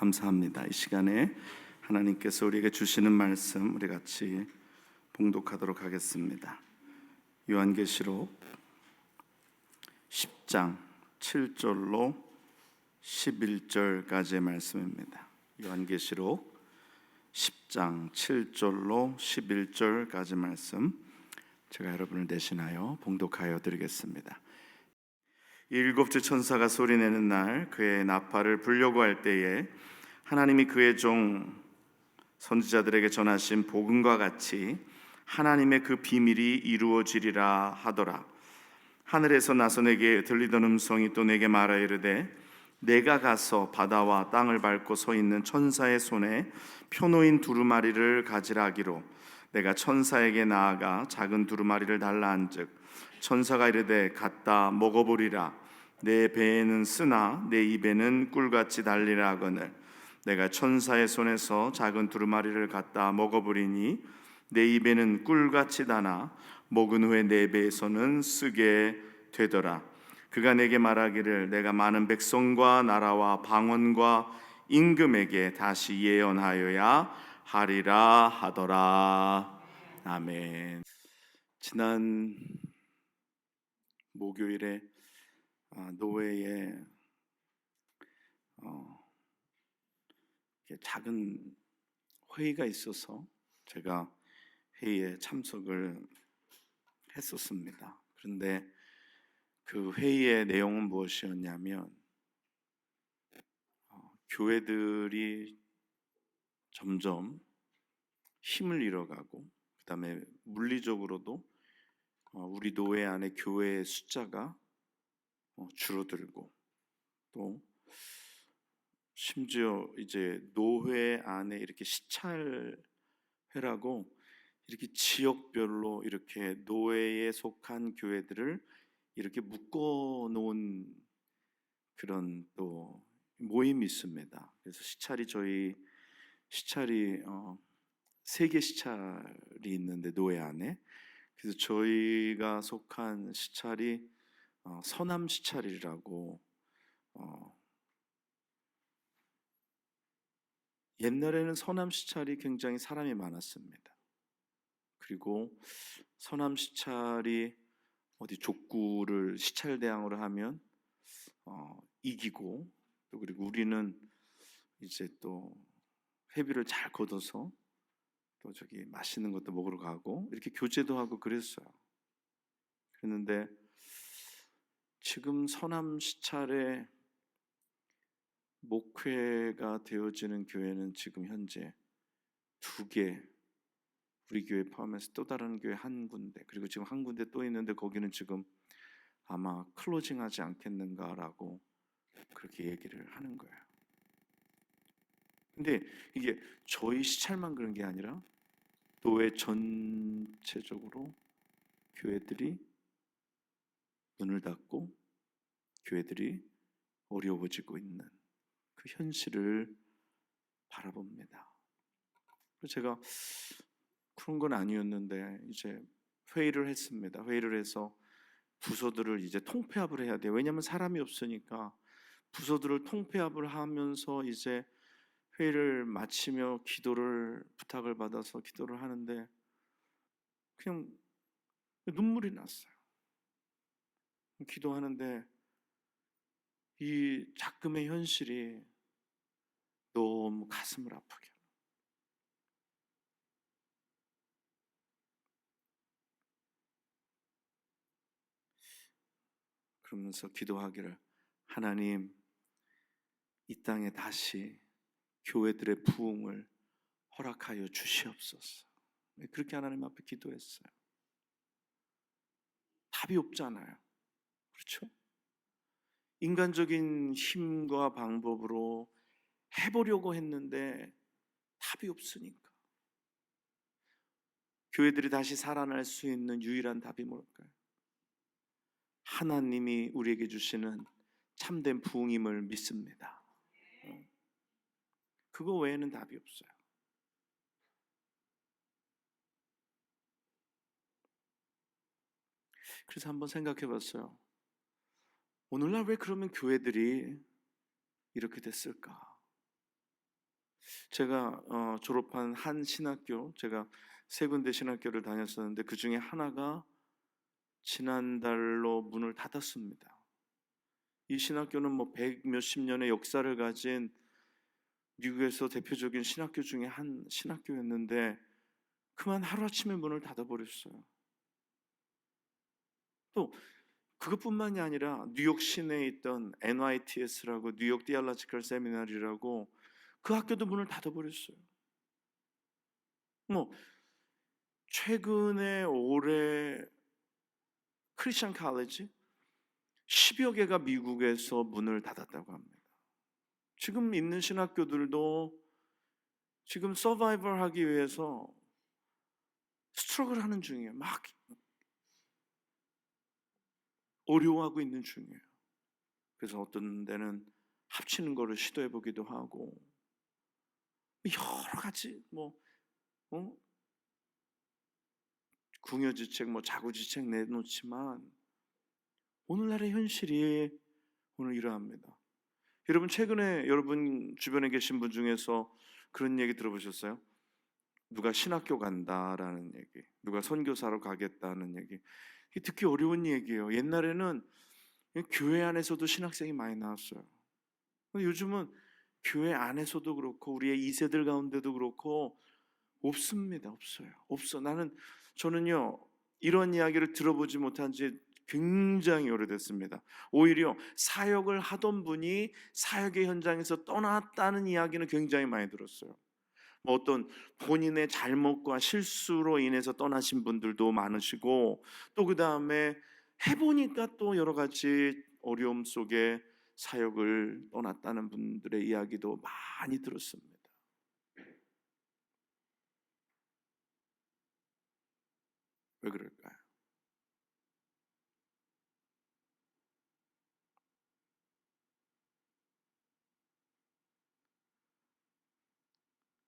감사합니다. 이 시간에 하나님께서 우리에게 주시는 말씀 우리 같이 봉독하도록 하겠습니다. 요한계시록 10장 7절로 11절까지의 말씀입니다. 요한계시록 10장 7절로 11절까지 말씀 제가 여러분을 대신하여 봉독하여 드리겠습니다. 일곱째 천사가 소리내는 날 그의 나팔을 불려고 할 때에 하나님이 그의 종 선지자들에게 전하신 복음과 같이 하나님의 그 비밀이 이루어지리라 하더라. 하늘에서 나서 내게 들리던 음성이 또 내게 말하 이르되 내가 가서 바다와 땅을 밟고 서 있는 천사의 손에 펴놓인 두루마리를 가지라 하기로 내가 천사에게 나아가 작은 두루마리를 달라 한즉 천사가 이르되 갖다 먹어보리라. 내 배에는 쓰나 내 입에는 꿀같이 달리라 하거늘 내가 천사의 손에서 작은 두루마리를 갖다 먹어보리니 내 입에는 꿀같이 다나 먹은 후에 내 배에서는 쓰게 되더라. 그가 내게 말하기를 내가 많은 백성과 나라와 방언과 임금에게 다시 예언하여야 하리라 하더라. 아멘. 지난 목요일에 노회에 작은 회의가 있어서 제가 회의에 참석을 했었습니다. 그런데 그 회의의 내용은 무엇이었냐면 교회들이 점점 힘을 잃어가고 그 다음에 물리적으로도 우리 노회 안에 교회의 숫자가 줄어들고 또 심지어 이제 노회 안에 이렇게 시찰회라고 이렇게 지역별로 이렇게 노회에 속한 교회들을 이렇게 묶어 놓은 그런 또 모임이 있습니다. 그래서 저희 시찰이 세개 시찰이 있는데 노회 안에 그래서 저희가 속한 시찰이 서남 시찰이라고 옛날에는 서남 시찰이 굉장히 사람이 많았습니다. 그리고 서남 시찰이 어디 족구를 시찰 대항으로 하면 이기고 또 그리고 우리는 이제 또 회비를 잘 걷어서 또 저기 맛있는 것도 먹으러 가고 이렇게 교제도 하고 그랬어요. 그랬는데 지금 서남 시찰의 목회가 되어지는 교회는 지금 현재 2개, 우리 교회 포함해서 또 다른 교회 1군데, 그리고 지금 1군데 또 있는데 거기는 지금 아마 클로징하지 않겠는가라고 그렇게 얘기를 하는 거예요. 근데 이게 저희 시찰만 그런 게 아니라 교회 전체적으로 교회들이 문을 닫고 교회들이 어려워지고 있는 그 현실을 바라봅니다. 제가 그런 건 아니었는데 이제 회의를 했습니다. 회의를 해서 부서들을 이제 통폐합을 해야 돼요. 왜냐하면 사람이 없으니까 부서들을 통폐합을 하면서 이제 회의를 마치며 기도를 부탁을 받아서 기도를 하는데 그냥 눈물이 났어요. 기도하는데 이 작금의 현실이 너무 가슴을 아프게 그러면서 기도하기를 하나님 이 땅에 다시 교회들의 부흥을 허락하여 주시옵소서. 그렇게 하나님 앞에 기도했어요. 답이 없잖아요. 그렇죠? 인간적인 힘과 방법으로 해보려고 했는데 답이 없으니까 교회들이 다시 살아날 수 있는 유일한 답이 뭘까요? 하나님이 우리에게 주시는 참된 부흥임을 믿습니다. 그거 외에는 답이 없어요. 그래서 한번 생각해 봤어요. 오늘날 왜 그러면 교회들이 이렇게 됐을까? 제가 졸업한 한 신학교, 제가 세 군데 신학교를 다녔었는데 그 중에 하나가 지난달로 문을 닫았습니다. 이 신학교는 뭐 백 몇십 년의 역사를 가진 미국에서 대표적인 신학교 중에 한 신학교였는데 그만 하루아침에 문을 닫아버렸어요. 또 그것뿐만이 아니라 뉴욕 시내에 있던 NYTS라고 뉴욕 디알로지컬 세미나리라고 그 학교도 문을 닫아버렸어요. 뭐 최근에 올해 크리스천 칼리지 10여 개가 미국에서 문을 닫았다고 합니다. 지금 있는 신학교들도 지금 서바이벌 하기 위해서 스트러글 하는 중이에요. 막 어려워하고 있는 중이에요. 그래서 어떤 데는 합치는 거를 시도해 보기도 하고 여러 가지 궁여지책 자구지책 내놓지만 오늘날의 현실이 오늘 이러합니다. 여러분 최근에 여러분 주변에 계신 분 중에서 그런 얘기 들어보셨어요? 누가 신학교 간다라는 얘기, 누가 선교사로 가겠다는 얘기. 이게 듣기 어려운 얘기예요. 옛날에는 교회 안에서도 신학생이 많이 나왔어요. 요즘은 교회 안에서도 그렇고 우리의 2세들 가운데도 그렇고 없습니다. 없어요. 저는요 이런 이야기를 들어보지 못한 지 굉장히 오래됐습니다. 오히려 사역을 하던 분이 사역의 현장에서 떠났다는 이야기는 굉장히 많이 들었어요. 어떤 본인의 잘못과 실수로 인해서 떠나신 분들도 많으시고 또 그 다음에 해보니까 또 여러 가지 어려움 속에 사역을 떠났다는 분들의 이야기도 많이 들었습니다. 왜 그럴까요?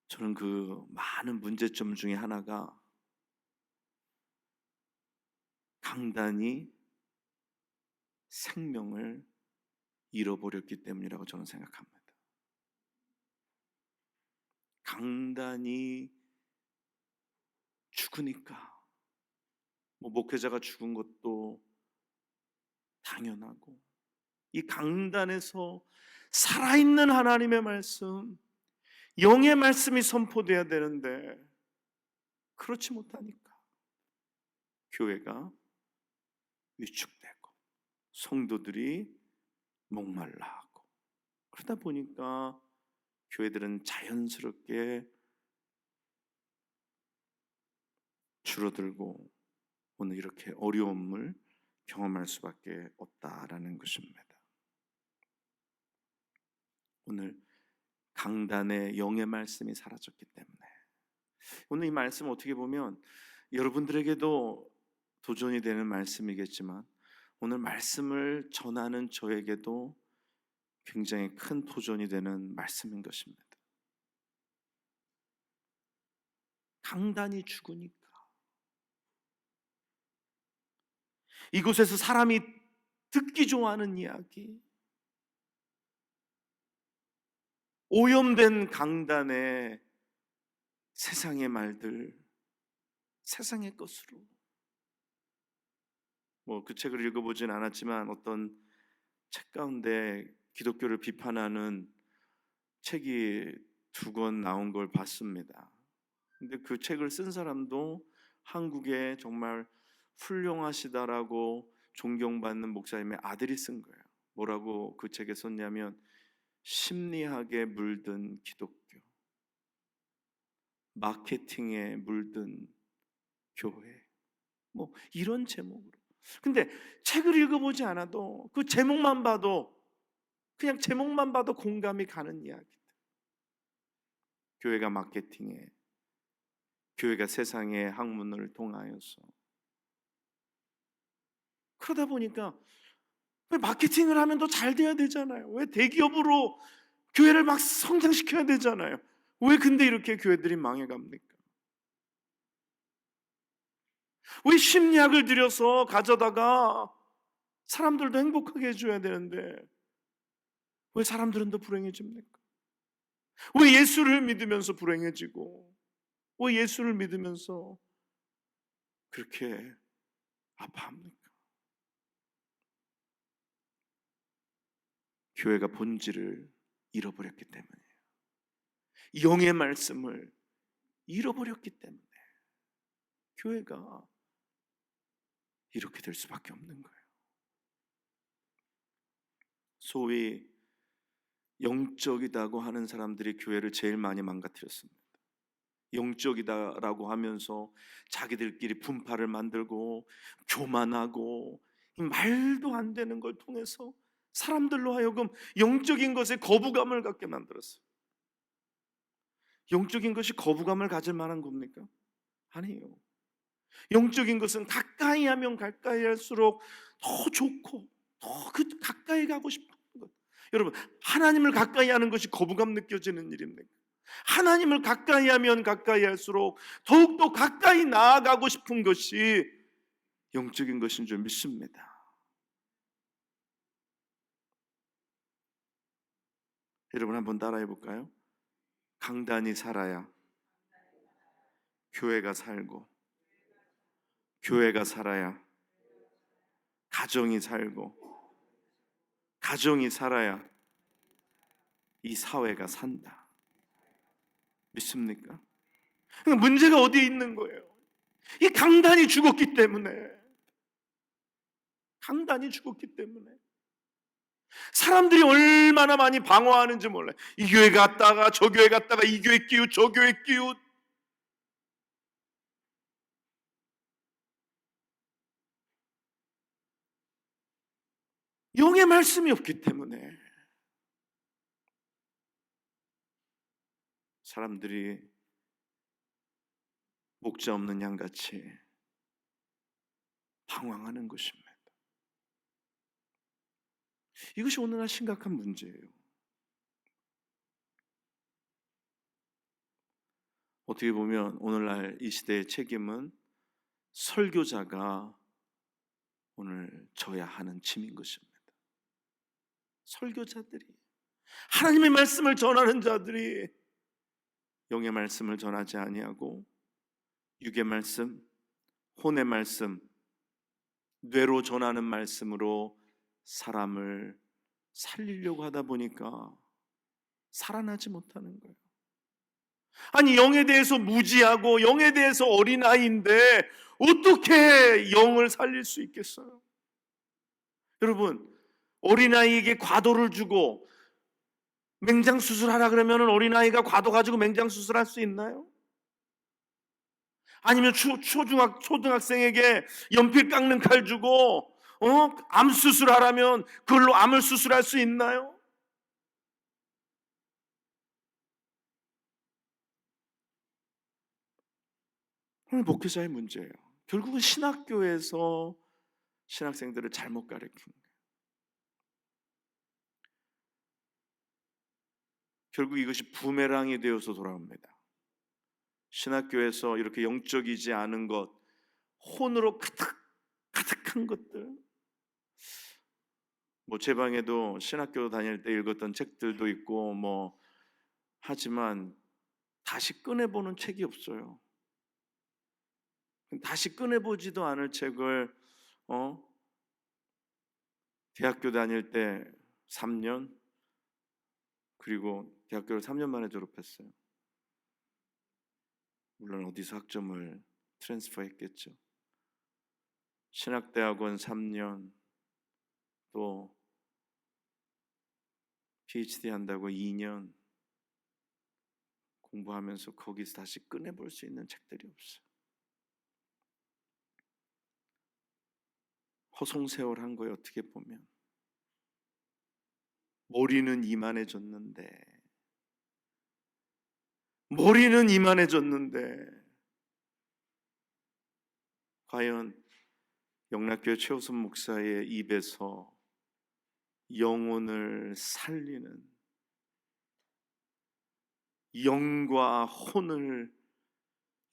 저는 그 많은 문제점 중에 하나가 강단이 생명을 잃어버렸기 때문이라고 저는 생각합니다. 강단이 죽으니까 목회자가 죽은 것도 당연하고 이 강단에서 살아있는 하나님의 말씀, 영의 말씀이 선포돼야 되는데 그렇지 못하니까 교회가 위축되고 성도들이 목말라하고 그러다 보니까 교회들은 자연스럽게 줄어들고 오늘 이렇게 어려움을 경험할 수밖에 없다라는 것입니다. 오늘 강단의 영의 말씀이 사라졌기 때문에 오늘 이 말씀 어떻게 보면 여러분들에게도 도전이 되는 말씀이겠지만 오늘 말씀을 전하는 저에게도 굉장히 큰 도전이 되는 말씀인 것입니다. 강단이 죽으니까 이곳에서 사람이 듣기 좋아하는 이야기, 오염된 강단의 세상의 말들, 세상의 것으로 그 책을 읽어보진 않았지만 어떤 책 가운데 기독교를 비판하는 책이 2권 나온 걸 봤습니다. 근데 그 책을 쓴 사람도 한국에 정말 훌륭하시다라고 존경받는 목사님의 아들이 쓴 거예요. 뭐라고 그 책에 썼냐면 심리학에 물든 기독교, 마케팅에 물든 교회, 이런 제목으로. 근데 책을 읽어보지 않아도 그 제목만 봐도 그냥 제목만 봐도 공감이 가는 이야기들. 교회가 마케팅에, 교회가 세상의 학문을 통하여서 그러다 보니까 왜 마케팅을 하면 더 잘 돼야 되잖아요. 왜 대기업으로 교회를 막 성장시켜야 되잖아요. 왜 근데 이렇게 교회들이 망해갑니까? 왜 심리학을 들여서 가져다가 사람들도 행복하게 해줘야 되는데 왜 사람들은 더 불행해집니까? 왜 예수를 믿으면서 불행해지고, 왜 예수를 믿으면서 그렇게 아파합니까? 교회가 본질을 잃어버렸기 때문이에요. 영의 말씀을 잃어버렸기 때문에 교회가 이렇게 될 수밖에 없는 거예요. 소위 영적이다고 하는 사람들이 교회를 제일 많이 망가뜨렸습니다. 영적이다라고 하면서 자기들끼리 분파를 만들고 교만하고 말도 안 되는 걸 통해서 사람들로 하여금 영적인 것에 거부감을 갖게 만들었어요. 영적인 것이 거부감을 가질 만한 겁니까? 아니에요. 영적인 것은 가까이 하면 가까이 할수록 더 좋고 더 그 가까이 가고 싶은 것. 여러분, 하나님을 가까이 하는 것이 거부감 느껴지는 일입니까? 하나님을 가까이 하면 가까이 할수록 더욱더 가까이 나아가고 싶은 것이 영적인 것인 줄 믿습니다. 여러분 한번 따라해 볼까요? 강단이 살아야 교회가 살고, 교회가 살아야 가정이 살고, 가정이 살아야 이 사회가 산다. 믿습니까? 문제가 어디에 있는 거예요? 이 강단이 죽었기 때문에, 강단이 죽었기 때문에 사람들이 얼마나 많이 방어하는지 몰라요. 이 교회 갔다가 저 교회 갔다가 이 교회 끼웃 저 교회 끼웃. 영의 말씀이 없기 때문에 사람들이 목자 없는 양같이 방황하는 것입니다. 이것이 오늘날 심각한 문제예요. 어떻게 보면 오늘날 이 시대의 책임은 설교자가 오늘 져야 하는 짐인 것입니다. 설교자들이, 하나님의 말씀을 전하는 자들이 영의 말씀을 전하지 아니하고 육의 말씀, 혼의 말씀, 뇌로 전하는 말씀으로 사람을 살리려고 하다 보니까 살아나지 못하는 거예요. 아니, 영에 대해서 무지하고 영에 대해서 어린아이인데 어떻게 영을 살릴 수 있겠어요? 여러분, 어린아이에게 과도를 주고 맹장수술하라 그러면 어린아이가 과도 가지고 맹장수술할 수 있나요? 아니면 초등학생에게 연필 깎는 칼 주고 암 수술하라면 그걸로 암을 수술할 수 있나요? 오늘 목회자의 문제예요. 결국은 신학교에서 신학생들을 잘못 가르친 거예요. 결국 이것이 부메랑이 되어서 돌아옵니다. 신학교에서 이렇게 영적이지 않은 것, 혼으로 가득한 것들, 제 방에도 신학교 다닐 때 읽었던 책들도 있고 하지만 다시 꺼내보는 책이 없어요. 다시 꺼내보지도 않을 책을 대학교 다닐 때 3년, 그리고 대학교를 3년 만에 졸업했어요. 물론 어디서 학점을 트랜스퍼 했겠죠. 신학대학원 3년, 또 PhD 한다고 2년 공부하면서 거기서 다시 꺼내볼 수 있는 책들이 없어요. 허송세월한 거예요. 어떻게 보면 머리는 이만해졌는데 과연 영락교회 최호선 목사의 입에서 영혼을 살리는, 영과 혼을,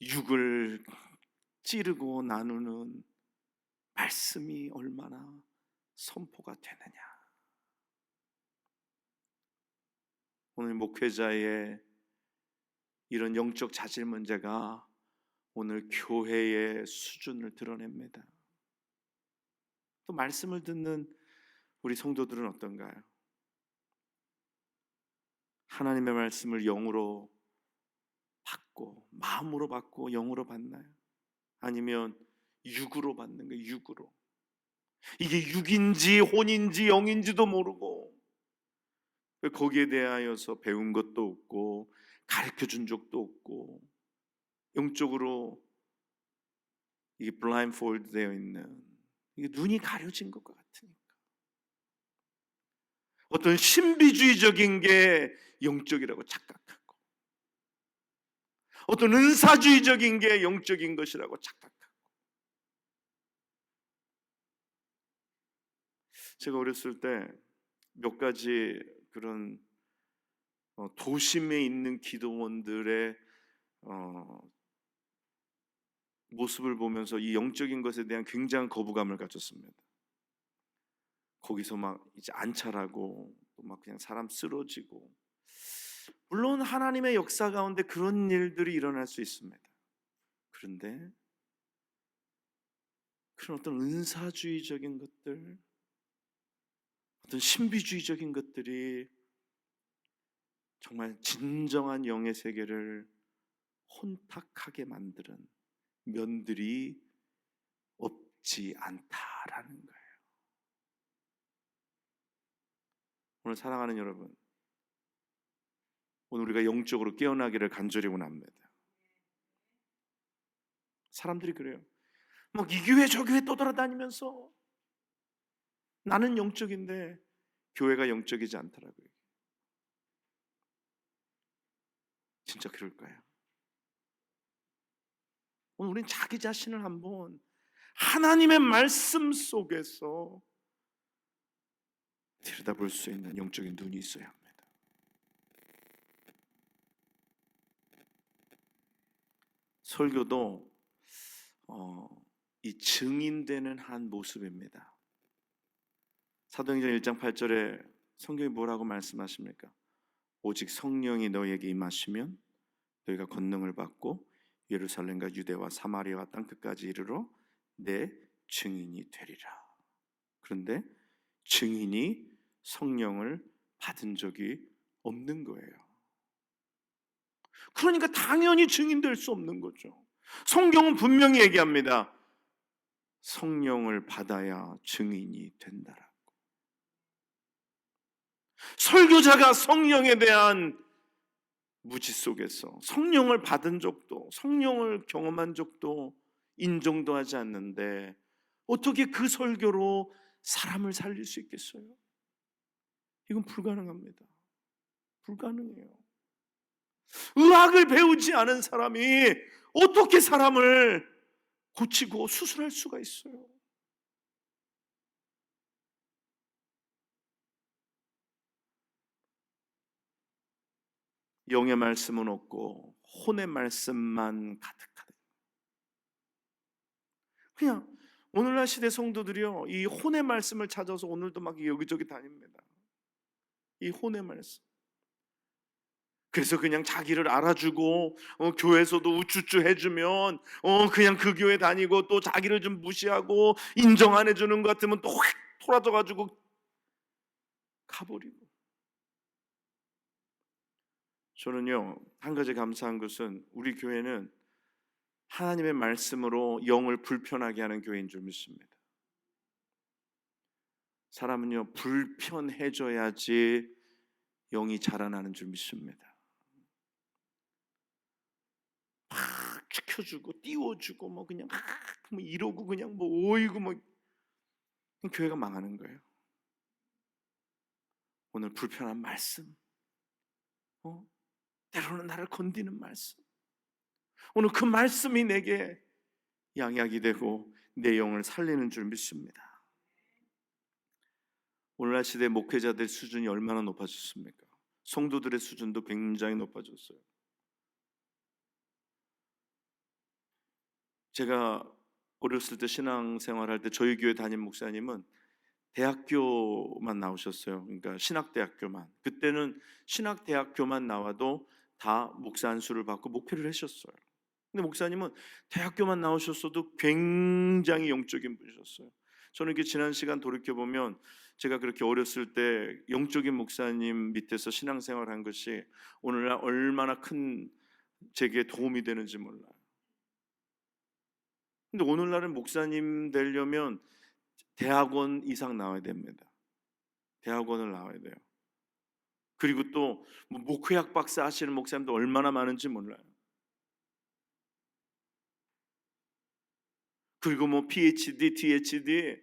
육을 찌르고 나누는 말씀이 얼마나 선포가 되느냐. 오늘 목회자의 이런 영적 자질 문제가 오늘 교회의 수준을 드러냅니다. 또 말씀을 듣는 우리 성도들은 어떤가요? 하나님의 말씀을 영으로 받고 마음으로 받고 영으로 받나요? 아니면 육으로 받는 거예요? 육으로. 이게 육인지 혼인지 영인지도 모르고 거기에 대하여서 배운 것도 없고 가르쳐준 적도 없고 영적으로 이게 블라인폴드 되어 있는, 이게 눈이 가려진 것과 같으니까 어떤 신비주의적인 게 영적이라고 착각하고 어떤 은사주의적인 게 영적인 것이라고 착각하고. 제가 어렸을 때 몇 가지 그런 도심에 있는 기도원들의 모습을 보면서 이 영적인 것에 대한 굉장한 거부감을 가졌습니다. 거기서 막 이제 안찰하고 막 그냥 사람 쓰러지고, 물론 하나님의 역사 가운데 그런 일들이 일어날 수 있습니다. 그런데 그런 어떤 은사주의적인 것들, 어떤 신비주의적인 것들이 정말 진정한 영의 세계를 혼탁하게 만드는 면들이 없지 않다라는 거예요. 오늘 사랑하는 여러분, 오늘 우리가 영적으로 깨어나기를 간절히 원합니다. 사람들이 그래요. 막 이 교회 저 교회 떠돌아다니면서 나는 영적인데 교회가 영적이지 않더라고요. 진짜 그럴까요? 오늘 우린 자기 자신을 한번 하나님의 말씀 속에서 들여다볼 수 있는 영적인 눈이 있어야 합니다. 설교도 이 증인되는 한 모습입니다. 사도행전 1장 8절에 성경이 뭐라고 말씀하십니까? 오직 성령이 너희에게 임하시면 너희가 권능을 받고 예루살렘과 유대와 사마리아와 땅끝까지 이르러 내 증인이 되리라. 그런데 증인이 성령을 받은 적이 없는 거예요. 그러니까 당연히 증인될 수 없는 거죠. 성경은 분명히 얘기합니다. 성령을 받아야 증인이 된다라고. 설교자가 성령에 대한 무지 속에서 성령을 받은 적도 성령을 경험한 적도 인정도 하지 않는데 어떻게 그 설교로 사람을 살릴 수 있겠어요? 이건 불가능합니다. 불가능해요. 의학을 배우지 않은 사람이 어떻게 사람을 고치고 수술할 수가 있어요? 영의 말씀은 없고 혼의 말씀만 가득하다. 그냥 오늘날 시대 성도들이요, 이 혼의 말씀을 찾아서 오늘도 막 여기저기 다닙니다. 이 혼의 말씀. 그래서 그냥 자기를 알아주고 교회에서도 우쭈쭈 해주면 그냥 그 교회 다니고, 또 자기를 좀 무시하고 인정 안 해주는 것 같으면 또 확 토라져가지고 가버리고. 저는요, 한 가지 감사한 것은 우리 교회는 하나님의 말씀으로 영을 불편하게 하는 교회인 줄 믿습니다. 사람은요, 불편해져야지 영이 자라나는 줄 믿습니다. 막 지켜주고 띄워주고 뭐 그냥 뭐 이러고 그냥 뭐 오이고 뭐, 교회가 망하는 거예요. 오늘 불편한 말씀, 때로는 나를 건드리는 말씀, 오늘 그 말씀이 내게 양약이 되고 내 영을 살리는 줄 믿습니다. 오늘날 시대 목회자들 수준이 얼마나 높아졌습니까? 성도들의 수준도 굉장히 높아졌어요. 제가 어렸을 때 신앙생활할 때 저희 교회 담임 목사님은 대학교만 나오셨어요. 그러니까 신학대학교만. 그때는 신학대학교만 나와도 다 목사 안수를 받고 목회를 하셨어요. 근데 목사님은 대학교만 나오셨어도 굉장히 영적인 분이셨어요. 저는 이렇게 지난 시간 돌이켜 보면 제가 그렇게 어렸을 때 영적인 목사님 밑에서 신앙생활한 것이 오늘날 얼마나 큰 제게 도움이 되는지 몰라요. 근데 오늘날은 목사님 되려면 대학원 이상 나와야 됩니다. 대학원을 나와야 돼요. 그리고 또 목회학 박사 하시는 목사님도 얼마나 많은지 몰라요. 그리고 PhD, DHD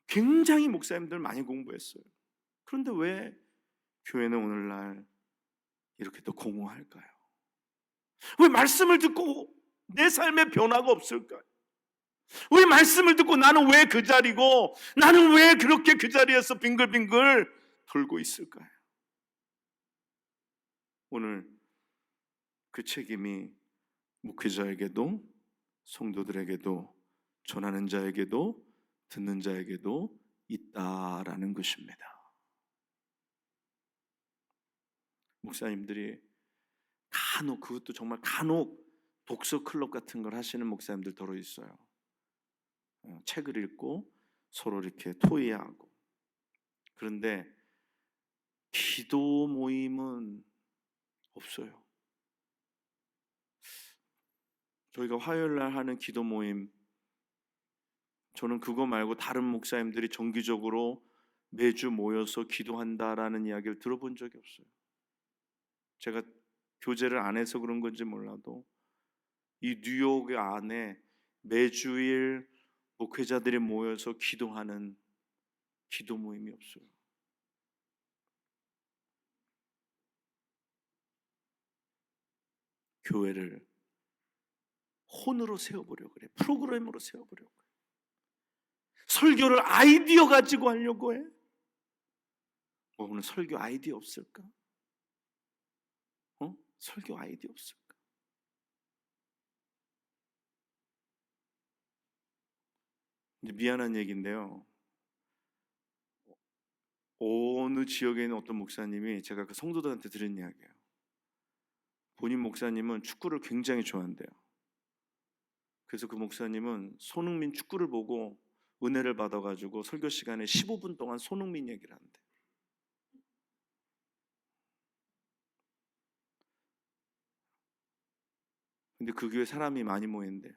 굉장히 목사님들 많이 공부했어요. 그런데 왜 교회는 오늘날 이렇게 또 공허할까요? 왜 말씀을 듣고 내 삶에 변화가 없을까요? 왜 말씀을 듣고 나는 왜 그 자리고 나는 왜 그렇게 그 자리에서 빙글빙글 돌고 있을까요? 오늘 그 책임이 목회자에게도 성도들에게도 전하는 자에게도 듣는 자에게도 있다라는 것입니다. 목사님들이 간혹, 그것도 정말 간혹 독서 클럽 같은 걸 하시는 목사님들 더러 있어요. 책을 읽고 서로 이렇게 토의하고. 그런데 기도 모임은 없어요. 저희가 화요일 날 하는 기도 모임, 저는 그거 말고 다른 목사님들이 정기적으로 매주 모여서 기도한다라는 이야기를 들어본 적이 없어요. 제가 교제를 안 해서 그런 건지 몰라도 이 뉴욕 안에 매주일 목회자들이 모여서 기도하는 기도 모임이 없어요. 교회를 혼으로 세워보려고 그래. 프로그램으로 세워보려고 그래. 설교를 아이디어 가지고 하려고 해. 오늘 설교 아이디어 없을까? 설교 아이디어 없을까? 근데 미안한 얘기인데요. 어느 지역에 있는 어떤 목사님이 제가 그 성도들한테 들은 이야기예요. 본인 목사님은 축구를 굉장히 좋아한대요. 그래서 그 목사님은 손흥민 축구를 보고 은혜를 받아가지고 설교 시간에 15분 동안 손흥민 얘기를 한대. 근데 그 교회 사람이 많이 모인대.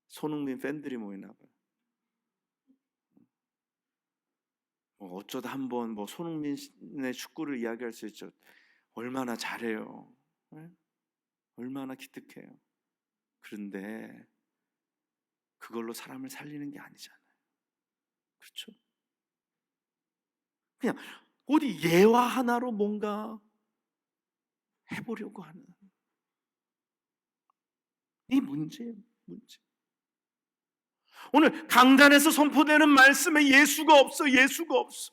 손흥민 팬들이 모이나 봐요. 어쩌다 한번 손흥민의 축구를 이야기할 수 있죠. 얼마나 잘해요. 네? 얼마나 기특해요. 그런데 그걸로 사람을 살리는 게 아니잖아요. 그렇죠? 그냥 어디 예화 하나로 뭔가 해보려고 하는 이 문제예요. 문제. 오늘 강단에서 선포되는 말씀에 예수가 없어. 예수가 없어.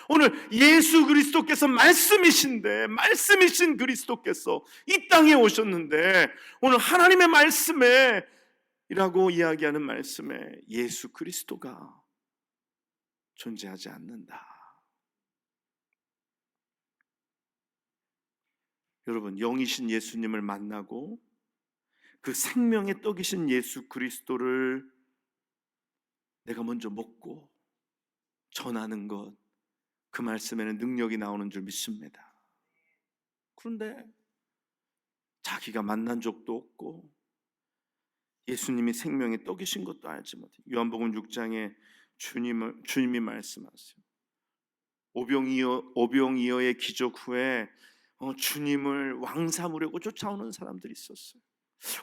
오늘 예수 그리스도께서 말씀이신데, 말씀이신 그리스도께서 이 땅에 오셨는데, 오늘 하나님의 말씀에 이라고 이야기하는 말씀에 예수 그리스도가 존재하지 않는다. 여러분, 영이신 예수님을 만나고 그 생명의 떡이신 예수 그리스도를 내가 먼저 먹고 전하는 것, 그 말씀에는 능력이 나오는 줄 믿습니다. 그런데 자기가 만난 적도 없고 예수님이 생명의 떡이신 것도 알지 못해. 요한복음 6장에 주님이 말씀하세요. 오병이어의 기적 후에 주님을 왕 삼으려고 쫓아오는 사람들이 있었어요.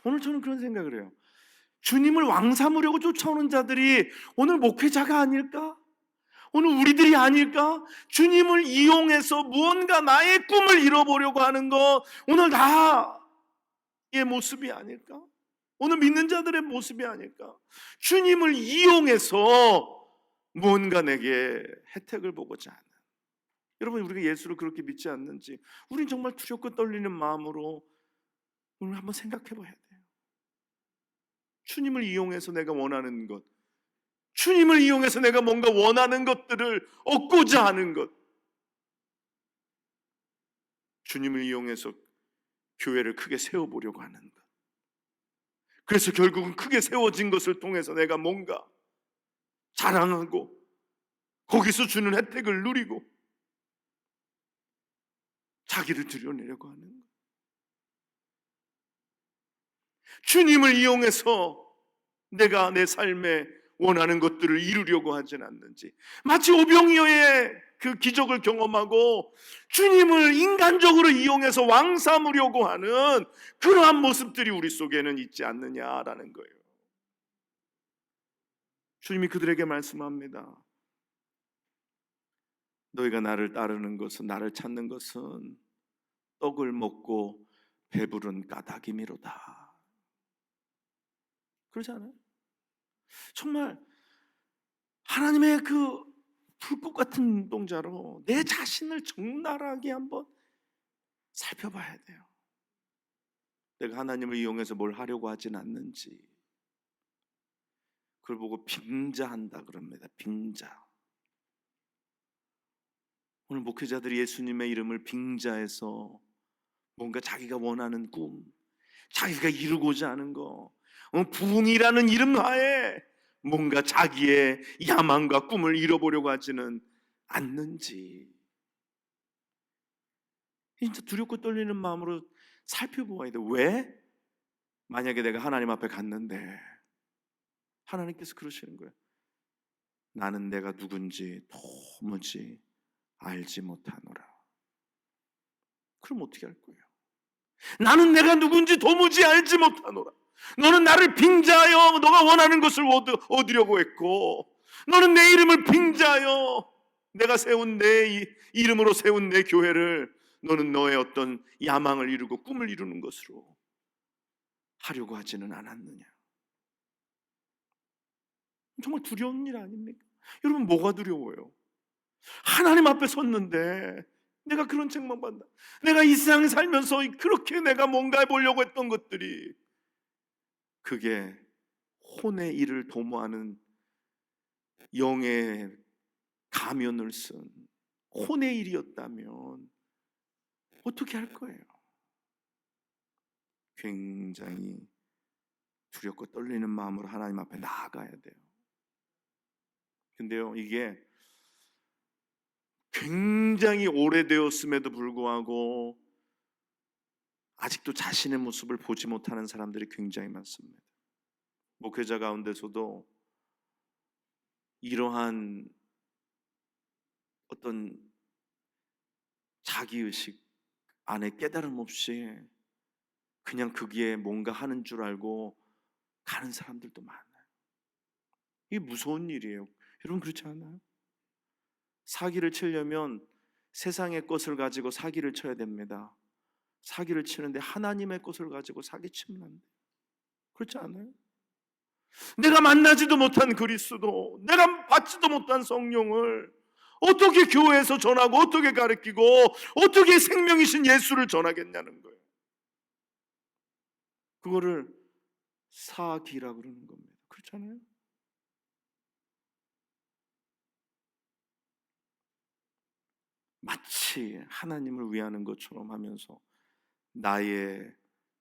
오늘 저는 그런 생각을 해요. 주님을 왕 삼으려고 쫓아오는 자들이 오늘 목회자가 아닐까? 오늘 우리들이 아닐까? 주님을 이용해서 무언가 나의 꿈을 이뤄보려고 하는 거 오늘 나의 모습이 아닐까? 오늘 믿는 자들의 모습이 아닐까? 주님을 이용해서 무언가 내게 혜택을 보고자 하는. 여러분, 우리가 예수를 그렇게 믿지 않는지 우린 정말 두렵고 떨리는 마음으로 오늘 한번 생각해 봐야 돼요. 주님을 이용해서 내가 원하는 것, 주님을 이용해서 내가 뭔가 원하는 것들을 얻고자 하는 것, 주님을 이용해서 교회를 크게 세워보려고 하는 것, 그래서 결국은 크게 세워진 것을 통해서 내가 뭔가 자랑하고 거기서 주는 혜택을 누리고 자기를 드러내려고 하는 것. 주님을 이용해서 내가 내 삶에 원하는 것들을 이루려고 하진 않는지, 마치 오병이어의 그 기적을 경험하고 주님을 인간적으로 이용해서 왕 삼으려고 하는 그러한 모습들이 우리 속에는 있지 않느냐라는 거예요. 주님이 그들에게 말씀합니다. 너희가 나를 따르는 것은, 나를 찾는 것은 떡을 먹고 배부른 까닭이미로다. 그러지 않아요? 정말 하나님의 그 불꽃 같은 눈동자로 내 자신을 적나라하게 한번 살펴봐야 돼요. 내가 하나님을 이용해서 뭘 하려고 하진 않는지. 그걸 보고 빙자한다 그럽니다. 빙자. 오늘 목회자들이 예수님의 이름을 빙자해서 뭔가 자기가 원하는 꿈, 자기가 이루고자 하는 거, 부흥이라는 이름 하에 뭔가 자기의 야망과 꿈을 이뤄보려고 하지는 않는지, 진짜 두렵고 떨리는 마음으로 살펴보아야 돼. 왜? 만약에 내가 하나님 앞에 갔는데 하나님께서 그러시는 거예요. 나는 내가 누군지 도무지 알지 못하노라. 그럼 어떻게 할 거예요? 나는 내가 누군지 도무지 알지 못하노라. 너는 나를 빙자하여 너가 원하는 것을 얻으려고 했고, 너는 내 이름을 빙자하여 내가 세운 내 이름으로 세운 내 교회를 너는 너의 어떤 야망을 이루고 꿈을 이루는 것으로 하려고 하지는 않았느냐. 정말 두려운 일 아닙니까? 여러분, 뭐가 두려워요? 하나님 앞에 섰는데 내가 그런 책망받는다. 내가 이 세상 살면서 그렇게 내가 뭔가 해보려고 했던 것들이 그게 혼의 일을 도모하는 영의 가면을 쓴 혼의 일이었다면 어떻게 할 거예요? 굉장히 두렵고 떨리는 마음으로 하나님 앞에 나아가야 돼요. 근데요, 이게 굉장히 오래되었음에도 불구하고 아직도 자신의 모습을 보지 못하는 사람들이 굉장히 많습니다. 목회자 가운데서도 이러한 어떤 자기의식 안에 깨달음 없이 그냥 거기에 뭔가 하는 줄 알고 가는 사람들도 많아요. 이게 무서운 일이에요. 여러분, 그렇지 않아요? 사기를 치려면 세상의 것을 가지고 사기를 쳐야 됩니다. 사기를 치는데 하나님의 것을 가지고 사기치면 안 돼요. 그렇지 않아요? 내가 만나지도 못한 그리스도, 내가 받지도 못한 성령을 어떻게 교회에서 전하고 어떻게 가르치고 어떻게 생명이신 예수를 전하겠냐는 거예요. 그거를 사기라고 그러는 겁니다. 그렇잖아요? 마치 하나님을 위하는 것처럼 하면서 나의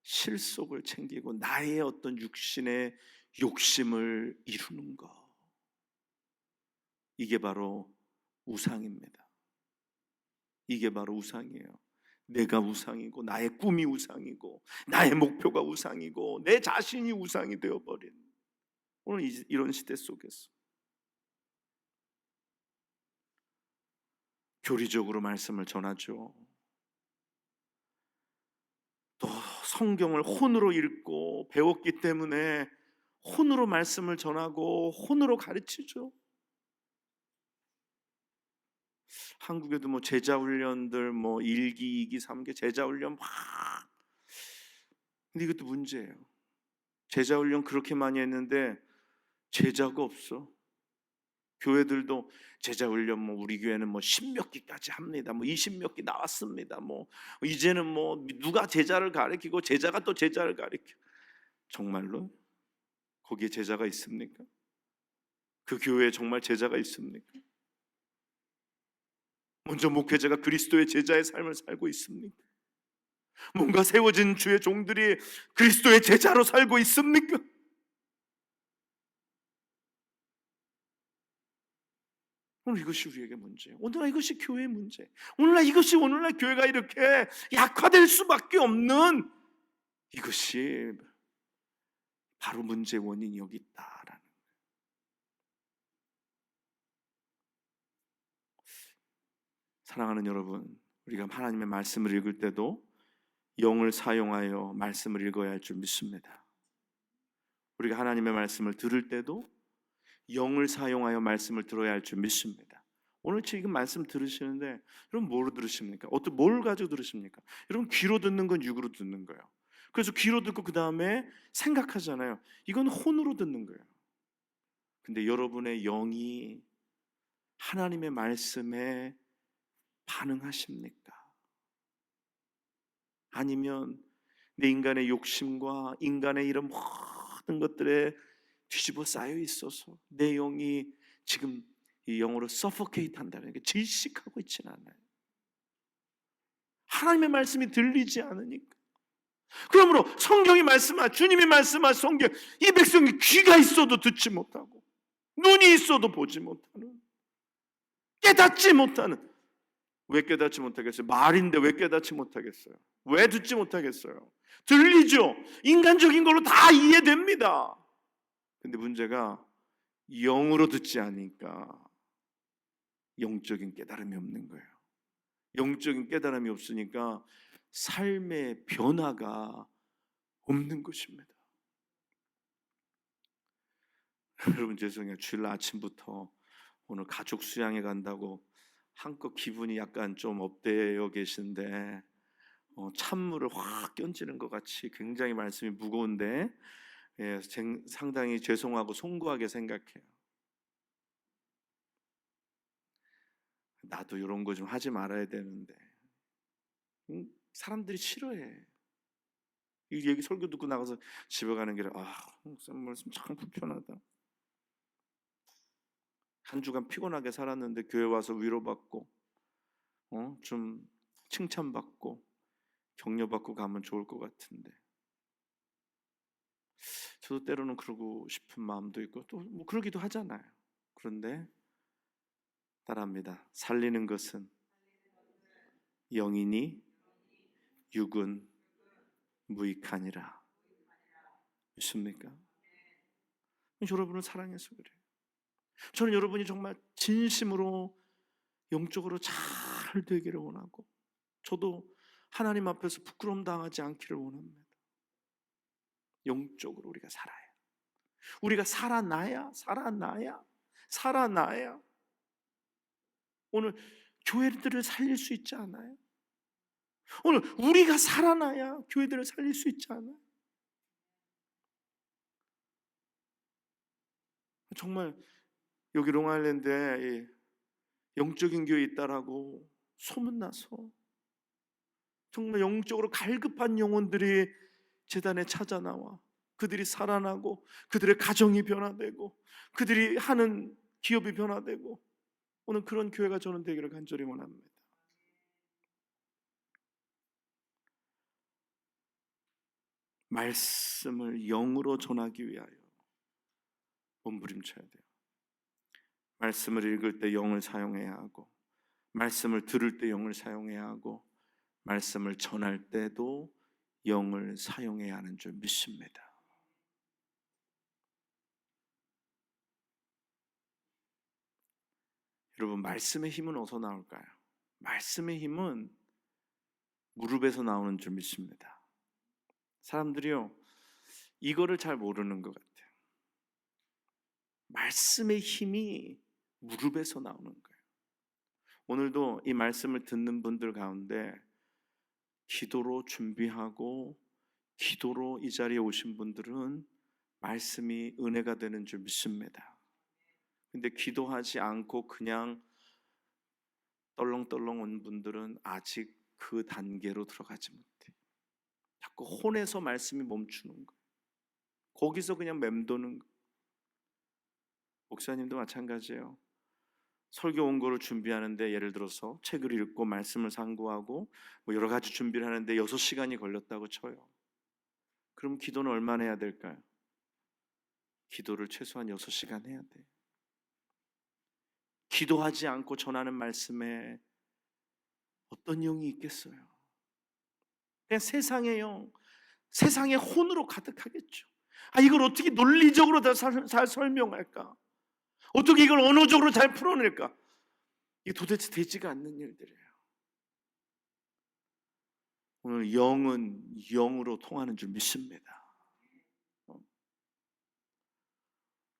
실속을 챙기고 나의 어떤 육신의 욕심을 이루는 것, 이게 바로 우상입니다. 이게 바로 우상이에요. 내가 우상이고 나의 꿈이 우상이고 나의 목표가 우상이고 내 자신이 우상이 되어버린 오늘 이런 시대 속에서 교리적으로 말씀을 전하죠. 또 성경을 혼으로 읽고 배웠기 때문에 혼으로 말씀을 전하고 혼으로 가르치죠. 한국에도 뭐 제자훈련들 뭐 1기, 2기, 3기 제자훈련 막. 근데 이것도 문제예요. 제자훈련 그렇게 많이 했는데 제자가 없어. 교회들도 제자훈련 뭐 우리 교회는 뭐 10몇 기까지 합니다. 뭐 20몇 기 나왔습니다. 뭐 이제는 뭐 누가 제자를 가르치고 제자가 또 제자를 가르쳐. 정말로? 거기에 제자가 있습니까? 그 교회에 정말 제자가 있습니까? 먼저 목회자가 그리스도의 제자의 삶을 살고 있습니까? 뭔가 세워진 주의 종들이 그리스도의 제자로 살고 있습니까? 오늘 이것이 우리에게 문제예요. 오늘날 이것이 교회의 문제. 오늘날 교회가 이렇게 약화될 수밖에 없는 이것이 바로 문제의 원인이 여기 있다라는. 사랑하는 여러분, 우리가 하나님의 말씀을 읽을 때도 영을 사용하여 말씀을 읽어야 할 줄 믿습니다. 우리가 하나님의 말씀을 들을 때도 영을 사용하여 말씀을 들어야 할 줄 믿습니다. 오늘 지금 말씀 들으시는데 여러분 뭐로 들으십니까? 뭘 가지고 들으십니까? 여러분 귀로 듣는 건 육으로 듣는 거예요. 그래서 귀로 듣고 그 다음에 생각하잖아요. 이건 혼으로 듣는 거예요. 근데 여러분의 영이 하나님의 말씀에 반응하십니까? 아니면 내 인간의 욕심과 인간의 이런 모든 것들에 뒤집어 쌓여 있어서 내 영이 지금 이 영어로 suffocate 한다는 게 질식하고 있지는 않아요. 하나님의 말씀이 들리지 않으니까. 그러므로 성경이 말씀하 주님이 말씀하 성경 이 백성이 귀가 있어도 듣지 못하고 눈이 있어도 보지 못하는 깨닫지 못하는. 왜 깨닫지 못하겠어요? 말인데 왜 깨닫지 못하겠어요? 왜 듣지 못하겠어요? 들리죠? 인간적인 걸로 다 이해됩니다. 근데 문제가 영으로 듣지 않으니까 영적인 깨달음이 없는 거예요. 영적인 깨달음이 없으니까 삶의 변화가 없는 것입니다. 여러분 죄송해요. 주일 아침부터 오늘 가족 수양회 간다고 한껏 기분이 약간 좀 업되어 계신데 찬물을 확 끼얹는 것 같이 굉장히 말씀이 무거운데 상당히 죄송하고 송구하게 생각해요. 나도 이런 거 좀 하지 말아야 되는데 사람들이 싫어해. 이 얘기 설교 듣고 나가서 집에 가는 길에 목사님 말씀 참 불편하다. 한 주간 피곤하게 살았는데 교회 와서 위로받고 좀 칭찬받고 격려받고 가면 좋을 것 같은데 저도 때로는 그러고 싶은 마음도 있고 또 뭐 그러기도 하잖아요. 그런데 따라합니다. 살리는 것은 영이니 육은 무익하니라. 믿습니까? 여러분을 사랑해서 그래요. 저는 여러분이 정말 진심으로 영적으로 잘 되기를 원하고 저도 하나님 앞에서 부끄러움 당하지 않기를 원합니다. 영적으로 우리가 살아야, 우리가 살아나야 오늘 교회들을 살릴 수 있지 않아요? 오늘 우리가 살아나야 교회들을 살릴 수 있지 않아요? 정말 여기 롱아일랜드에 영적인 교회 있다라고 소문나서 정말 영적으로 갈급한 영혼들이 제단에 찾아 나와 그들이 살아나고 그들의 가정이 변화되고 그들이 하는 기업이 변화되고 오늘 그런 교회가 저는 되기를 간절히 원합니다. 말씀을 영으로 전하기 위하여 몸부림쳐야 돼요. 말씀을 읽을 때 영을 사용해야 하고 말씀을 들을 때 영을 사용해야 하고 말씀을 전할 때도 영을 사용해야 하는 줄 믿습니다. 여러분 말씀의 힘은 어디서 나올까요? 말씀의 힘은 무릎에서 나오는 줄 믿습니다. 사람들이요 이거를 잘 모르는 것 같아요. 말씀의 힘이 무릎에서 나오는 거예요. 오늘도 이 말씀을 듣는 분들 가운데 기도로 준비하고 기도로 이 자리에 오신 분들은 말씀이 은혜가 되는 줄 믿습니다. 근데 기도하지 않고 그냥 떨렁떨렁 온 분들은 아직 그 단계로 들어가지 못해. 자꾸 혼에서 말씀이 멈추는 거예요. 거기서 그냥 맴도는 거예요. 목사님도 마찬가지예요. 설교 원고를 준비하는데 예를 들어서 책을 읽고 말씀을 상고하고 뭐 여러 가지 준비를 하는데 6시간이 걸렸다고 쳐요. 그럼 기도는 얼마나 해야 될까요? 기도를 최소한 6시간 해야 돼. 기도하지 않고 전하는 말씀에 어떤 영이 있겠어요? 그냥 세상의 영, 세상의 혼으로 가득하겠죠. 이걸 어떻게 논리적으로 잘 설명할까? 어떻게 이걸 언어적으로 잘 풀어낼까? 이게 도대체 되지가 않는 일들이에요. 오늘 영은 영으로 통하는 줄 믿습니다.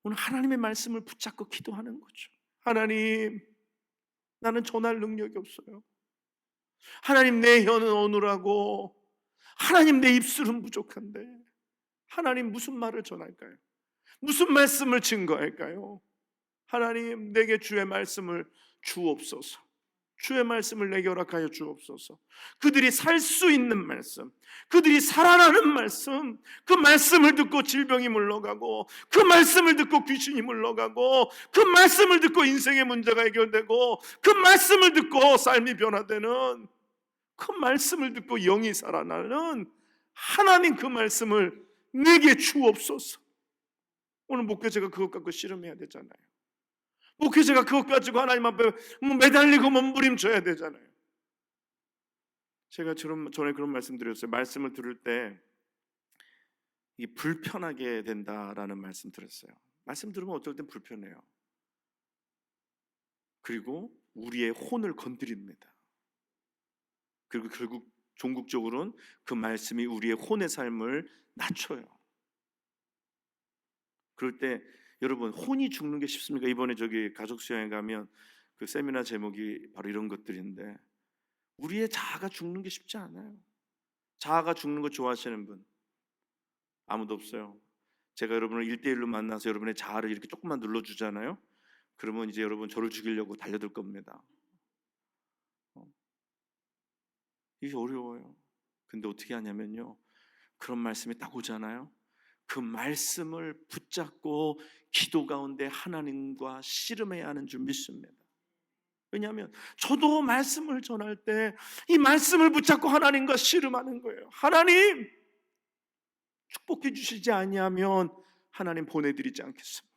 오늘 하나님의 말씀을 붙잡고 기도하는 거죠. 하나님, 나는 전할 능력이 없어요. 하나님, 내 혀는 어눌하고 하나님, 내 입술은 부족한데 하나님, 무슨 말을 전할까요? 무슨 말씀을 증거할까요? 하나님, 내게 주의 말씀을 주옵소서. 주의 말씀을 내게 허락하여 주옵소서. 그들이 살 수 있는 말씀, 그들이 살아나는 말씀, 그 말씀을 듣고 질병이 물러가고, 그 말씀을 듣고 귀신이 물러가고, 그 말씀을 듣고 인생의 문제가 해결되고, 그 말씀을 듣고 삶이 변화되는, 그 말씀을 듣고 영이 살아나는 하나님, 그 말씀을 내게 주옵소서. 오늘 목회자가 그것 갖고 씨름해야 되잖아요. 목회자가 그것 가지고 하나님 앞에 매달리고 몸부림쳐야 되잖아요. 제가 전에 그런 말씀 드렸어요. 말씀을 들을 때 이게 불편하게 된다라는 말씀 드렸어요. 말씀 들으면 어떨 땐 불편해요. 그리고 우리의 혼을 건드립니다. 그리고 결국 종국적으로는 그 말씀이 우리의 혼의 삶을 낮춰요. 그럴 때 여러분, 혼이 죽는 게 쉽습니까? 이번에 저기 가족 수양에 가면 그 세미나 제목이 바로 이런 것들인데, 우리의 자아가 죽는 게 쉽지 않아요. 자아가 죽는 거 좋아하시는 분 아무도 없어요. 제가 여러분을 1대1로 만나서 여러분의 자아를 이렇게 조금만 눌러주잖아요. 그러면 이제 여러분 저를 죽이려고 달려들 겁니다. 이게 어려워요. 근데 어떻게 하냐면요, 그런 말씀이 딱 오잖아요. 그 말씀을 붙잡고 기도 가운데 하나님과 씨름해야 하는 줄 믿습니다. 왜냐하면 저도 말씀을 전할 때 이 말씀을 붙잡고 하나님과 씨름하는 거예요. 하나님, 축복해 주시지 아니하면 하나님 보내드리지 않겠습니다.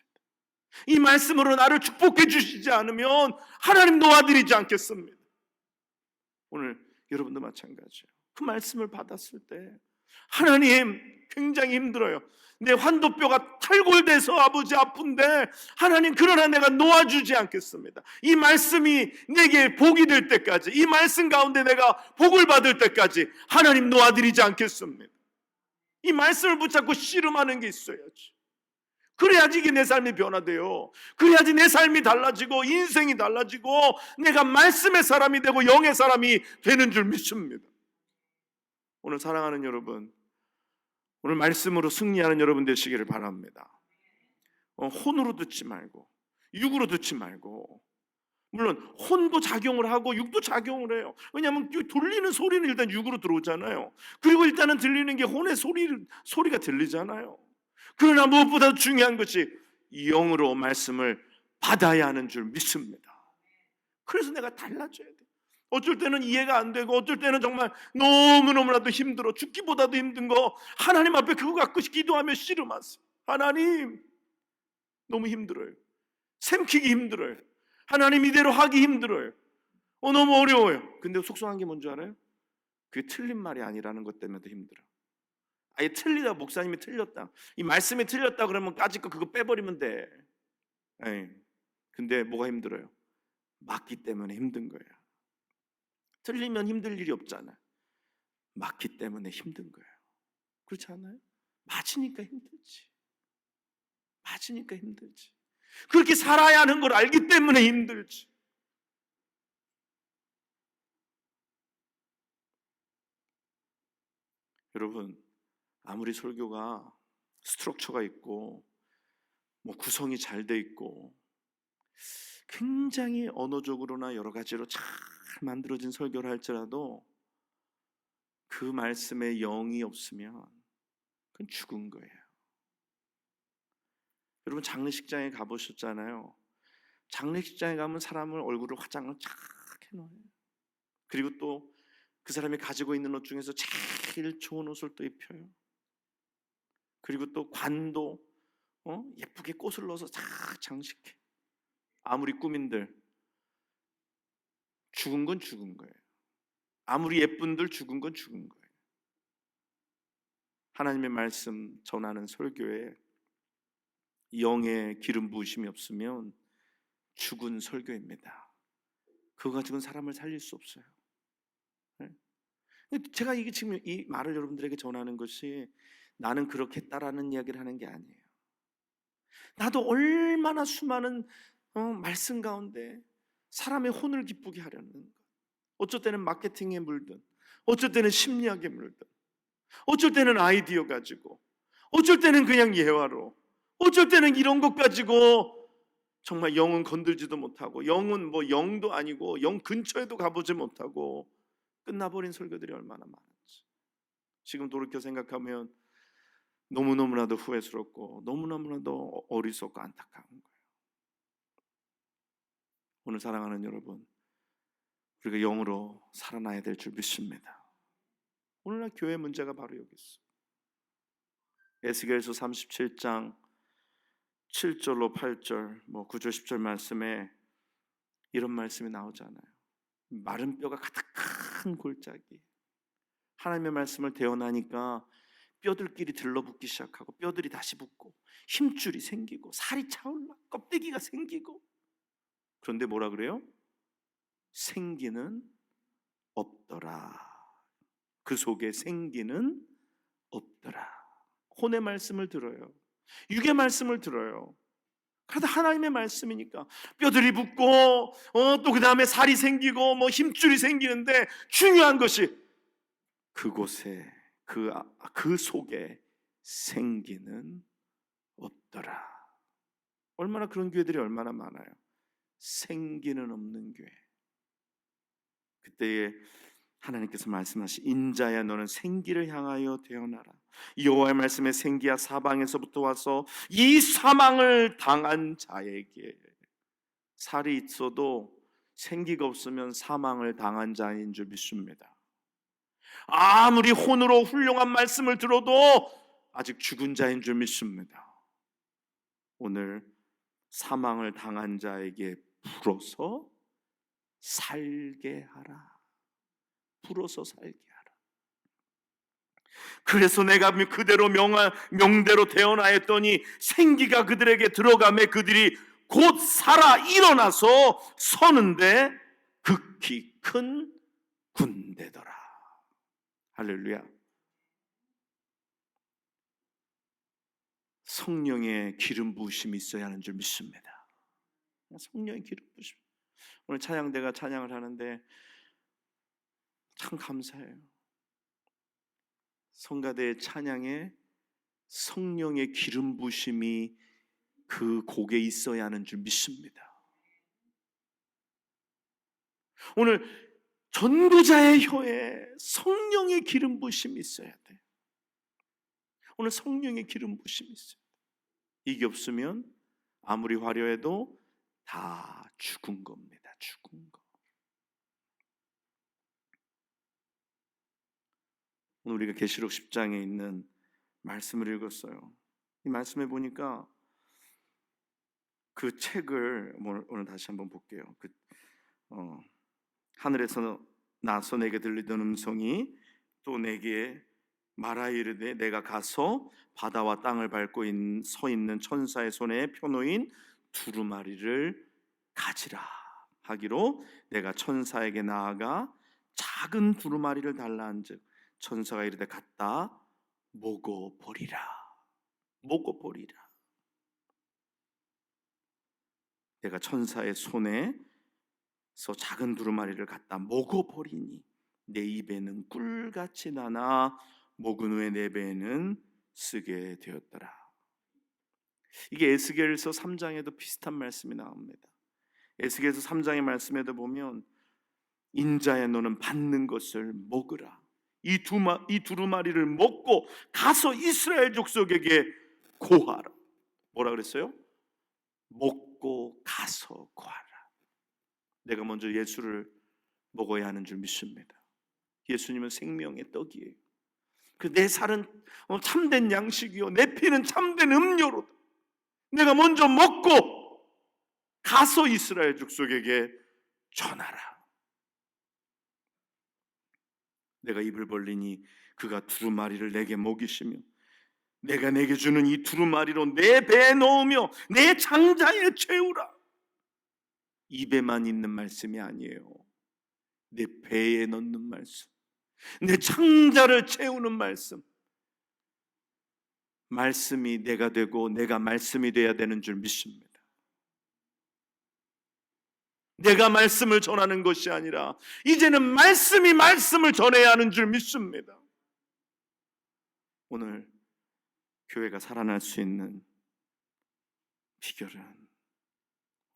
이 말씀으로 나를 축복해 주시지 않으면 하나님 놓아드리지 않겠습니다. 오늘 여러분도 마찬가지예요. 그 말씀을 받았을 때 하나님, 굉장히 힘들어요. 내 환도뼈가 탈골돼서 아버지 아픈데 하나님, 그러나 내가 놓아주지 않겠습니다. 이 말씀이 내게 복이 될 때까지, 이 말씀 가운데 내가 복을 받을 때까지 하나님 놓아드리지 않겠습니다. 이 말씀을 붙잡고 씨름하는 게 있어야지. 그래야지 이게 내 삶이 변화돼요. 그래야지 내 삶이 달라지고 인생이 달라지고 내가 말씀의 사람이 되고 영의 사람이 되는 줄 믿습니다. 오늘 사랑하는 여러분, 오늘 말씀으로 승리하는 여러분 되시기를 바랍니다. 혼으로 듣지 말고, 육으로 듣지 말고. 물론 혼도 작용을 하고 육도 작용을 해요. 왜냐하면 돌리는 소리는 일단 육으로 들어오잖아요. 그리고 일단은 들리는 게 혼의 소리가 들리잖아요. 그러나 무엇보다 중요한 것이 영으로 말씀을 받아야 하는 줄 믿습니다. 그래서 내가 달라져야 돼. 어쩔 때는 이해가 안 되고 어쩔 때는 정말 너무너무나도 힘들어, 죽기보다도 힘든 거 하나님 앞에 그거 갖고 기도하며 씨름하세요. 하나님, 너무 힘들어요. 샘키기 힘들어요. 하나님, 이대로 하기 힘들어요. 너무 어려워요. 근데 속상한 게 뭔지 알아요? 그게 틀린 말이 아니라는 것 때문에도 힘들어. 아예 틀리다, 목사님이 틀렸다, 이 말씀이 틀렸다 그러면 까짓 거 그거 빼버리면 돼. 근데 뭐가 힘들어요? 맞기 때문에 힘든 거예요. 틀리면 힘들 일이 없잖아. 맞기 때문에 힘든 거예요. 그렇지 않아요? 맞으니까 힘들지. 맞으니까 힘들지. 그렇게 살아야 하는 걸 알기 때문에 힘들지. 여러분, 아무리 설교가 스트럭처가 있고 뭐 구성이 잘 돼 있고 굉장히 언어적으로나 여러 가지로 잘 만들어진 설교를 할지라도 그 말씀에 영이 없으면 그건 죽은 거예요. 여러분 장례식장에 가보셨잖아요. 장례식장에 가면 사람을 얼굴을 화장을 쫙 해놓아요. 그리고 또 그 사람이 가지고 있는 옷 중에서 제일 좋은 옷을 또 입혀요. 그리고 또 관도 예쁘게 꽃을 넣어서 쫙 장식해. 아무리 꾸민들 죽은 건 죽은 거예요. 아무리 예쁜들 죽은 건 죽은 거예요. 하나님의 말씀 전하는 설교에 영의 기름 부으심이 없으면 죽은 설교입니다. 그거 가지고는 사람을 살릴 수 없어요. 제가 이게 지금 이 말을 여러분들에게 전하는 것이 나는 그렇게 했다라는 이야기를 하는 게 아니에요. 나도 얼마나 수많은 말씀 가운데 사람의 혼을 기쁘게 하려는 것, 어쩔 때는 마케팅에 물든, 어쩔 때는 심리학에 물든, 어쩔 때는 아이디어 가지고, 어쩔 때는 그냥 예화로, 어쩔 때는 이런 것 가지고 정말 영은 건들지도 못하고, 영은 뭐 영도 아니고 영 근처에도 가보지 못하고 끝나버린 설교들이 얼마나 많은지 지금 돌이켜 생각하면 너무너무나도 후회스럽고 너무너무나도 어리석고 안타까운 거예요. 오늘 사랑하는 여러분, 우리가 영으로 살아나야 될 줄 믿습니다. 오늘날 교회 문제가 바로 여기 있어. 에스겔서 37장 7절로 8절, 9절 10절 말씀에 이런 말씀이 나오잖아요. 마른 뼈가 가득한 골짜기. 하나님의 말씀을 대언하니까 뼈들끼리 들러붙기 시작하고 뼈들이 다시 붙고 힘줄이 생기고 살이 차올라 껍데기가 생기고. 그런데 뭐라 그래요? 생기는 없더라. 그 속에 생기는 없더라. 혼의 말씀을 들어요. 육의 말씀을 들어요. 그러다 하나님의 말씀이니까 뼈들이 붙고 또 그 다음에 살이 생기고 힘줄이 생기는데 중요한 것이 그곳에 그 속에 생기는 없더라. 얼마나 그런 교회들이 얼마나 많아요. 생기는 없는 교회. 그때에 하나님께서 말씀하신 인자야 너는 생기를 향하여 태어나라. 여호와의 말씀에 생기야 사방에서부터 와서 이 사망을 당한 자에게. 살이 있어도 생기가 없으면 사망을 당한 자인 줄 믿습니다. 아무리 혼으로 훌륭한 말씀을 들어도 아직 죽은 자인 줄 믿습니다. 오늘 사망을 당한 자에게 불어서 살게 하라. 불어서 살게 하라. 그래서 내가 그대로 명대로 태어나 했더니 생기가 그들에게 들어가매 그들이 곧 살아 일어나서 서는데 극히 큰 군대더라. 할렐루야. 성령의 기름 부으심이 있어야 하는 줄 믿습니다. 성령의 기름 부으심. 오늘 찬양대가 찬양을 하는데 참 감사해요. 성가대의 찬양에 성령의 기름 부으심이 그 곡에 있어야 하는 줄 믿습니다. 오늘 전도자의 혀에 성령의 기름 부으심이 있어야 돼. 오늘 성령의 기름 부으심이 있어야 돼. 이게 없으면 아무리 화려해도 다 죽은 겁니다. 죽은 거. 오늘 우리가 계시록 10장에 있는 말씀을 읽었어요. 이 말씀에 보니까 그 책을 오늘 다시 한번 볼게요. 하늘에서 나서 내게 들리던 음성이 또 내게 말하 이르되 내가 가서 바다와 땅을 밟고 서 있는 천사의 손에 펴놓인 두루마리를 가지라 하기로 내가 천사에게 나아가 작은 두루마리를 달라 한즉 천사가 이르되 갖다 먹어버리라. 먹어버리라. 내가 천사의 손에서 작은 두루마리를 갖다 먹어버리니 내 입에는 꿀같이 나나 먹은 후에 내 배에는 쓰게 되었더라. 이게 에스겔서 3장에도 비슷한 말씀이 나옵니다. 에스겔서 3장의 말씀에도 보면 인자야 너는 받는 것을 먹으라. 이 두루마리를 먹고 가서 이스라엘 족속에게 고하라. 뭐라 그랬어요? 먹고 가서 구하라. 내가 먼저 예수를 먹어야 하는 줄 믿습니다. 예수님은 생명의 떡이에요. 내 살은 참된 양식이요, 내 피는 참된 음료로다. 내가 먼저 먹고 가서 이스라엘 족속에게 전하라. 내가 입을 벌리니 그가 두루마리를 내게 먹이시며 내가 내게 주는 이 두루마리로 내 배에 넣으며 내 장자에 채우라. 입에만 있는 말씀이 아니에요. 내 배에 넣는 말씀, 내 창자를 채우는 말씀. 말씀이 내가 되고 내가 말씀이 돼야 되는 줄 믿습니다. 내가 말씀을 전하는 것이 아니라 이제는 말씀이 말씀을 전해야 하는 줄 믿습니다. 오늘 교회가 살아날 수 있는 비결은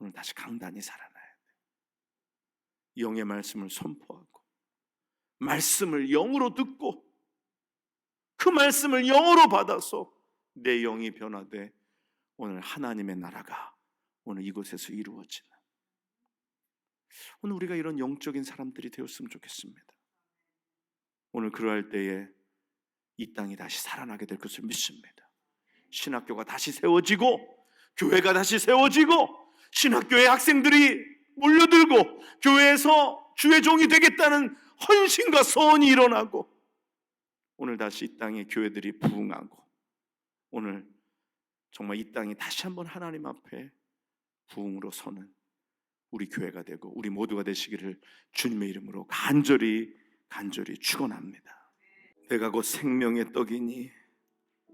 오늘 다시 강단이 살아나야 돼요. 영의 말씀을 선포하고 말씀을 영으로 듣고 그 말씀을 영으로 받아서 내 영이 변화돼 오늘 하나님의 나라가 오늘 이곳에서 이루어지는, 오늘 우리가 이런 영적인 사람들이 되었으면 좋겠습니다. 오늘 그러할 때에 이 땅이 다시 살아나게 될 것을 믿습니다. 신학교가 다시 세워지고 교회가 다시 세워지고 신학교의 학생들이 몰려들고 교회에서 주의 종이 되겠다는 헌신과 소원이 일어나고 오늘 다시 이 땅의 교회들이 부흥하고 오늘 정말 이 땅이 다시 한번 하나님 앞에 부흥으로 서는 우리 교회가 되고 우리 모두가 되시기를 주님의 이름으로 간절히 축원합니다. 내가 곧 생명의 떡이니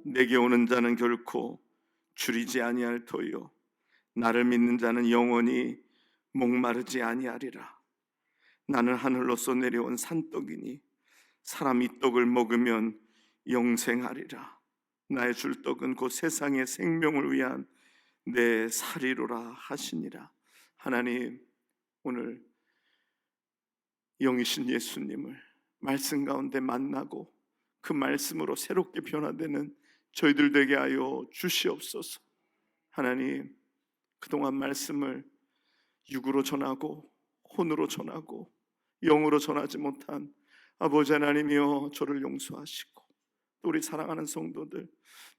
내게 오는 자는 결코 줄이지 아니할 터요 나를 믿는 자는 영원히 목마르지 아니하리라. 나는 하늘로서 내려온 산떡이니 사람이 이 떡을 먹으면 영생하리라. 나의 줄 떡은 곧 세상의 생명을 위한 내 살이로라 하시니라. 하나님, 오늘 영이신 예수님을 말씀 가운데 만나고 그 말씀으로 새롭게 변화되는 저희들 되게 하여 주시옵소서. 하나님, 그동안 말씀을 육으로 전하고 혼으로 전하고 영으로 전하지 못한 아버지 하나님이여 저를 용서하시고 또 우리 사랑하는 성도들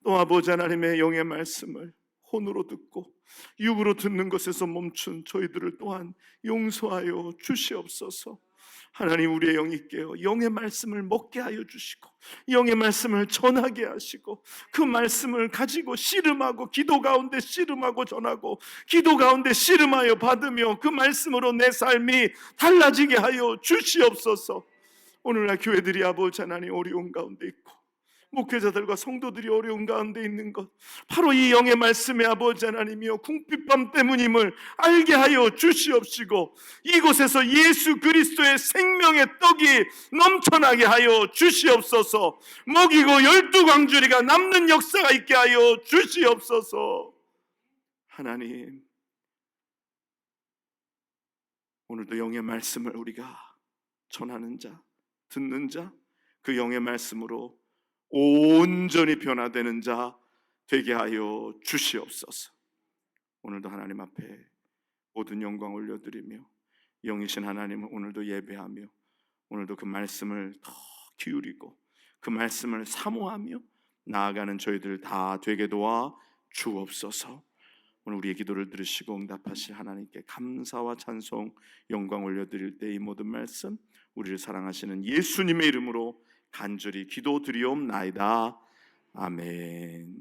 또 아버지 하나님의 영의 말씀을 혼으로 듣고 육으로 듣는 것에서 멈춘 저희들을 또한 용서하여 주시옵소서. 하나님, 우리의 영이 깨어 영의 말씀을 먹게 하여 주시고 영의 말씀을 전하게 하시고 그 말씀을 가지고 씨름하고 기도 가운데 씨름하고 전하고 기도 가운데 씨름하여 받으며 그 말씀으로 내 삶이 달라지게 하여 주시옵소서. 오늘날 교회들이 아버지 하나님 어려운 가운데 있고 목회자들과 성도들이 어려운 가운데 있는 것 바로 이 영의 말씀의 아버지 하나님이여 궁핍함 때문임을 알게 하여 주시옵시고 이곳에서 예수 그리스도의 생명의 떡이 넘쳐나게 하여 주시옵소서. 먹이고 12광주리가 남는 역사가 있게 하여 주시옵소서. 하나님, 오늘도 영의 말씀을 우리가 전하는 자, 듣는 자, 그 영의 말씀으로 온전히 변화되는 자 되게 하여 주시옵소서. 오늘도 하나님 앞에 모든 영광 올려드리며 영이신 하나님을 오늘도 예배하며 오늘도 그 말씀을 더 기울이고 그 말씀을 사모하며 나아가는 저희들 다 되게 도와 주옵소서. 오늘 우리의 기도를 들으시고 응답하실 하나님께 감사와 찬송 영광 올려드릴 때 이 모든 말씀 우리를 사랑하시는 예수님의 이름으로 간절히 기도드리옵나이다. 아멘.